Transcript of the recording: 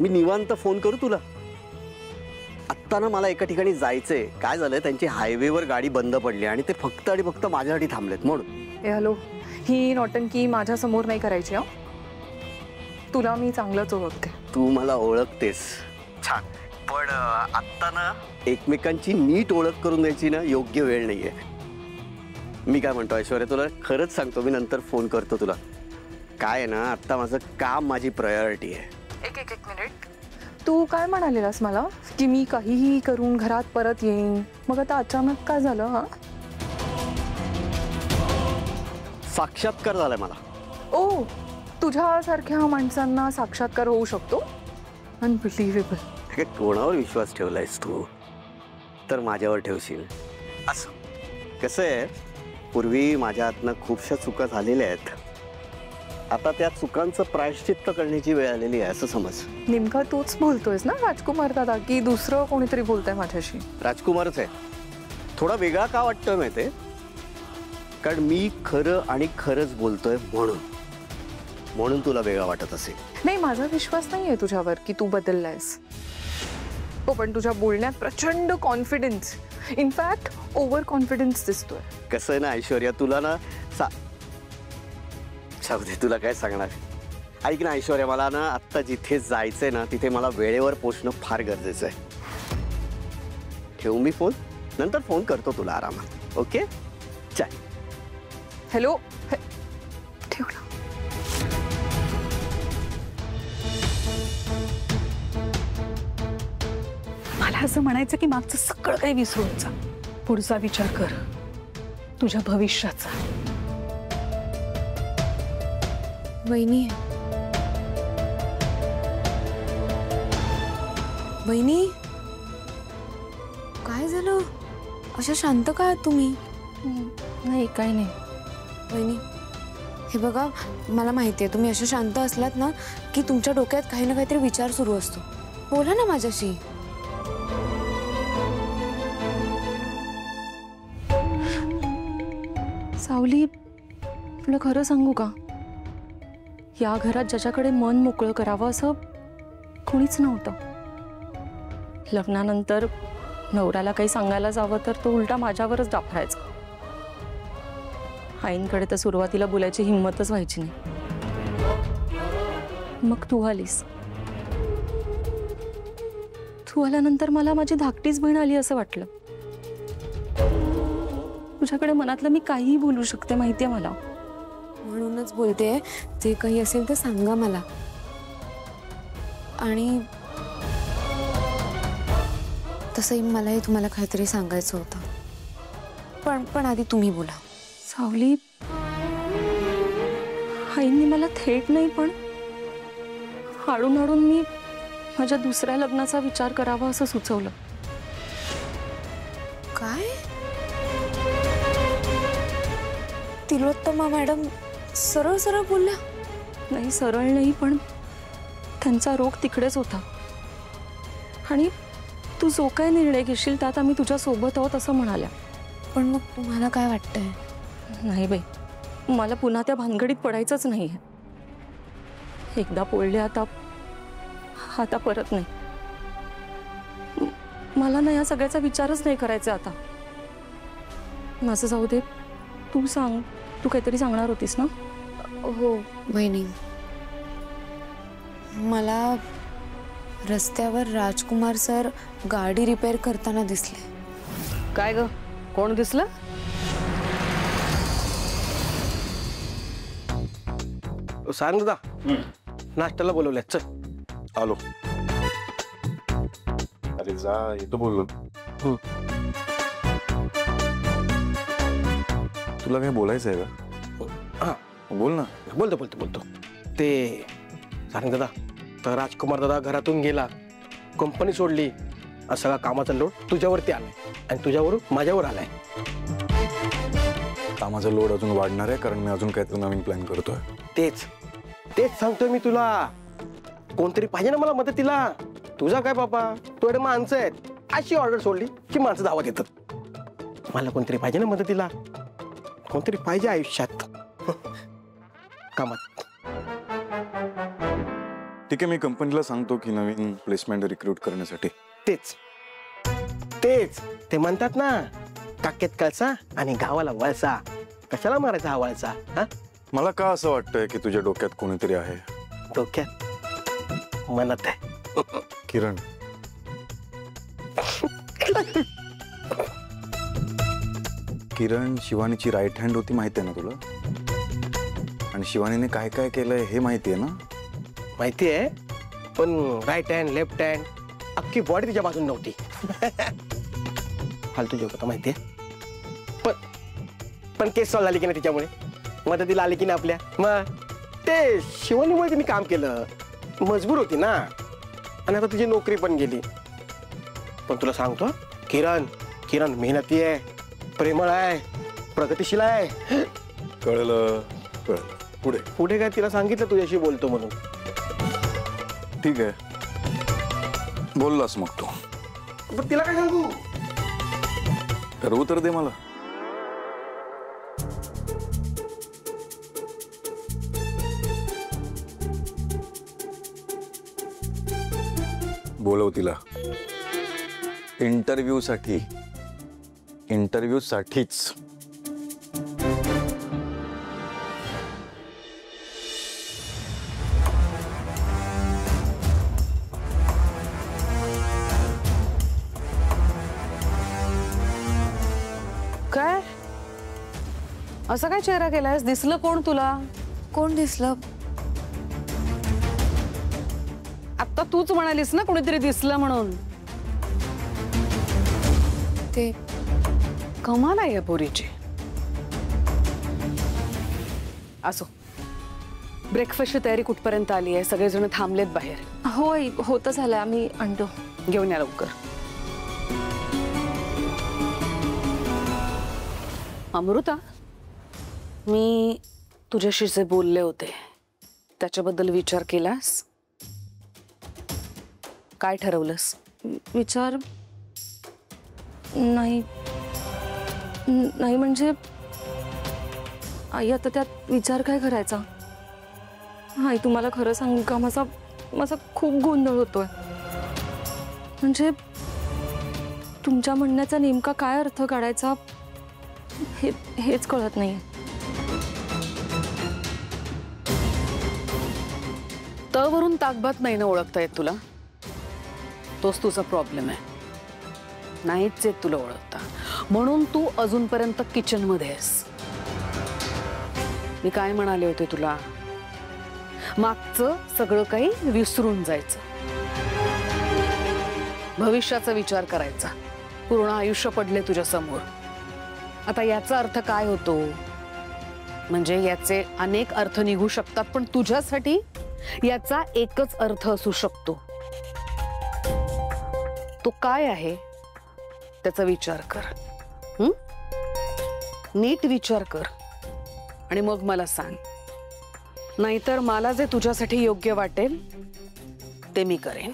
मी निवांत फोन करू तुला? आत्ता ना मला एका ठिकाणी जायचंय. काय झालंय, त्यांची हायवेवर गाडी बंद पडली आणि ते फक्त आणि फक्त माझ्यासाठी थांबलेत म्हणून. हॅलो, ही नौटंकी माझ्या समोर नाही करायची. हा, तुला मी चांगलंच ओळखते. तू मला ओळखतेस छान, पण आत्ता ना एकमेकांची नीट ओळख करून द्यायची ना योग्य वेळ नाहीये. मी काय म्हणतो ऐश्वर्या, तुला खरंच सांगतो, मी नंतर फोन करतो तुला. काय आहे ना, आत्ता माझं काम माझी प्रायोरिटी आहे. एक मिनिट, तू काय म्हणालेलास मला की मी काहीही करून घरात परत येईन, मग आता अचानक काय झालं? हा, साक्षात्कार झालाय मला. ओ, तुझ्यासारख्या माणसांना साक्षात्कार होऊ शकतो? अनबिलिव्हेबल. कोणावर विश्वास ठेवलायस तू? तर माझ्यावर ठेवशील. असं कसं आहे, पूर्वी माझ्या हातनं खूपशा चुका झालेल्या आहेत. आता त्या चुकांचं प्रायश्चित्त करण्याची वेळ आलेली आहे, असं समज. नेमका तूच बोलतोयस ना राजकुमार दादा, की दुसरं कोणीतरी बोलतंय माझ्याशी? राजकुमारच आहे. थोडा वेगळा का वाटतोय माहितीये? कारण मी खरं आणि खरंच बोलतोय म्हणून तुला वेगळा वाटत असेल. नाही, माझा विश्वास नाहीये तुझ्यावर की तू बदललायस. हो, पण तुझ्या बोलण्यात प्रचंड कॉन्फिडन्स, इनफॅक्ट ओव्हर कॉन्फिडन्स दिसतोय. कसं आहे ना ऐश्वर्या, तुला ना दे, तुला काय सांगणार. ऐक ना ऐश्वर्या, मला ना आत्ता जिथे जायचंय ना तिथे मला वेळेवर पोहोचणं फार गरजेचं आहे. ठेवू मी फोन? नंतर फोन करतो तुला आरामात. ओके, चल. हॅलो, ठेवला. मला असं म्हणायचं की मागचं सगळं काही विसरून जा, पुढचा विचार कर, तुझ्या भविष्याचा. वहिनी, वहिनी, काय झालं? अशा शांत का आहात तुम्ही? नाही, काही नाही. वहिनी, हे बघा, मला माहिती आहे तुम्ही अशा शांत असलात ना की तुमच्या डोक्यात काही ना काहीतरी विचार सुरू असतो. बोला ना माझ्याशी. सावली, तुला खरं सांगू का, या घरात ज्याच्याकडे मन मोकळं करावं असं कोणीच नव्हतं. लग्नानंतर नवऱ्याला काही सांगायला जावं तर तो उलटा माझ्यावरच डाफरायचा. आईंकडे तर सुरुवातीला बोलायची हिंमतच व्हायची नाही. मग तू आलीस. तू आल्यानंतर मला माझी धाकटीच बहीण आली असं वाटलं. तुझ्याकडे मनातलं मी काहीही बोलू शकते, माहितीये मला. म्हणूनच बोलते, जे काही असेल ते सांगा मला. आणि तसंही मलाही तुम्हाला काहीतरी सांगायचं होतं, पण आधी तुम्ही बोला. सावली, आईंनी मला थेट नाही पण हाडून हाडून मी माझ्या दुसऱ्या लग्नाचा विचार करावा असं सुचवलं. काय? तिलोत्तमा मॅडम सरळ सरळ बोलल्या? नाही, सरळ नाही, पण त्यांचा रोग तिकडेच होता. आणि तू जो काय निर्णय घेशील त्यात आम्ही तुझ्या सोबत आहोत असं म्हणाल्या. पण मग तुम्हाला काय वाटतंय? नाही बाई, मला पुन्हा त्या भानगडीत पडायचंच नाही. एकदा पडले, आता परत नाही. मला ना या सगळ्याचा विचारच नाही करायचा आता. माझं जाऊ दे, तू सांग. तू काहीतरी सांगणार होतीस ना? हो वहिनी, मला रस्त्यावर राजकुमार सर गाडी रिपेअर करताना दिसले. काय ग, कोण दिसलं? सांग दादा, नाश्त्याला बोलवलंय, चल. आलो. अरे जा, येतो बोललो. तुला काही बोलायचं आहे का? हा, बोल ना. बोलतो. ते सांग दादा, तर राजकुमार दादा घरातून गेला, कंपनी सोडली, सगळा कामाचा लोड तुझ्यावरती आलाय आणि तुझ्यावरून माझ्यावर आलाय. कामाचा लोड अजून वाढणार आहे कारण मी अजून काहीतरी नवीन प्लॅन करतोय. तेच सांगतोय मी तुला. कोणतरी पाहिजे ना मला मदतीला. तुझा काय बाबा, तुझ्याकडे माणसं आहेत, अशी ऑर्डर सोडली की माणसं धावत येतात. मला कोणतरी पाहिजे ना मदतीला. कोणतरी पाहिजे आयुष्यात कामात. ठीक आहे, मी कंपनीला सांगतो की नवीन प्लेसमेंट रिक्रूट करण्यासाठी. तेच तेच ते म्हणतात ना, काकेत कळसा आणि गावाला वळसा. कशाला मारायचा हा वळसा? हा मला का असं वाटतंय की तुझ्या डोक्यात कोणीतरी आहे? डोक्यात मनात आहे. किरण, किरण शिवानीची राईट हँड होती, माहिती आहे ना तुला? आणि शिवानीने काय काय केलंय हे माहिती आहे ना? माहिती आहे, पण राईट हँड लेफ्ट हँड अख्खी बॉडी तिच्या बाजून नव्हती. फालतू जोक होता माहिती आहे. पण केस सॉल्व झाली की नाही तिच्यामुळे, मदतीला आली की नाही आपल्या. मग ते शिवानीमुळे तिने काम केलं, मजबूर होती ना. आणि आता तुझी नोकरी पण गेली. पण तुला सांगतो, किरण किरण मेहनती आहे, प्रेमळ आहे, प्रगतिशील आहे. कळलं कळलं. पुढे पुढे काय तिला सांगितलं तुझ्याशी बोलतो म्हणून. ठीक आहे, बोललास मग तू. पण तिला काय सांगू? ठरवू तर दे मला. बोलव तिला इंटरव्ह्यू साठीच. काय असं काय चेहरा केलायस? दिसलं कोण तुला? कोण दिसलं? आता तूच म्हणालीस ना कोणीतरी दिसलं म्हणून. ते कमाल आहे या पोरीची. असो, ब्रेकफास्टची तयारी कुठपर्यंत आली आहे? सगळेजण थांबलेत बाहेर. होय, होतं झालं, आम्ही आणतो. घेऊन या लवकर. अमृता, मी तुझ्याशी जे बोलले होते त्याच्याबद्दल विचार केलास? काय ठरवलंस? विचार नाही नाही म्हणजे आई, आता त्यात विचार काय करायचा? आई, तुम्हाला खरं सांगू का, माझा खूप गोंधळ होतोय. म्हणजे तुमच्या म्हणण्याचा नेमका काय अर्थ काढायचा हेच कळत नाही. वरून ताकबात नाही ना ओळखता येत तुला? तोच तुझा प्रॉब्लेम आहे. नाहीच येत तुला ओळखता, म्हणून तू अजूनपर्यंत किचन मध्ये आहेस. मी काय म्हणाले होते तुला? मागचं सगळं काही विसरून जायचं, भविष्याचा विचार करायचा. पूर्ण आयुष्य पडले तुझ्या समोर. आता याचा अर्थ काय होतो? म्हणजे याचे अनेक अर्थ निघू शकतात, पण तुझ्यासाठी याचा एकच अर्थ असू शकतो. तो काय आहे त्याचा विचार कर. नीट विचार कर आणि मग मला सांग. नाहीतर मला जे तुझ्यासाठी योग्य वाटेल ते मी करेन.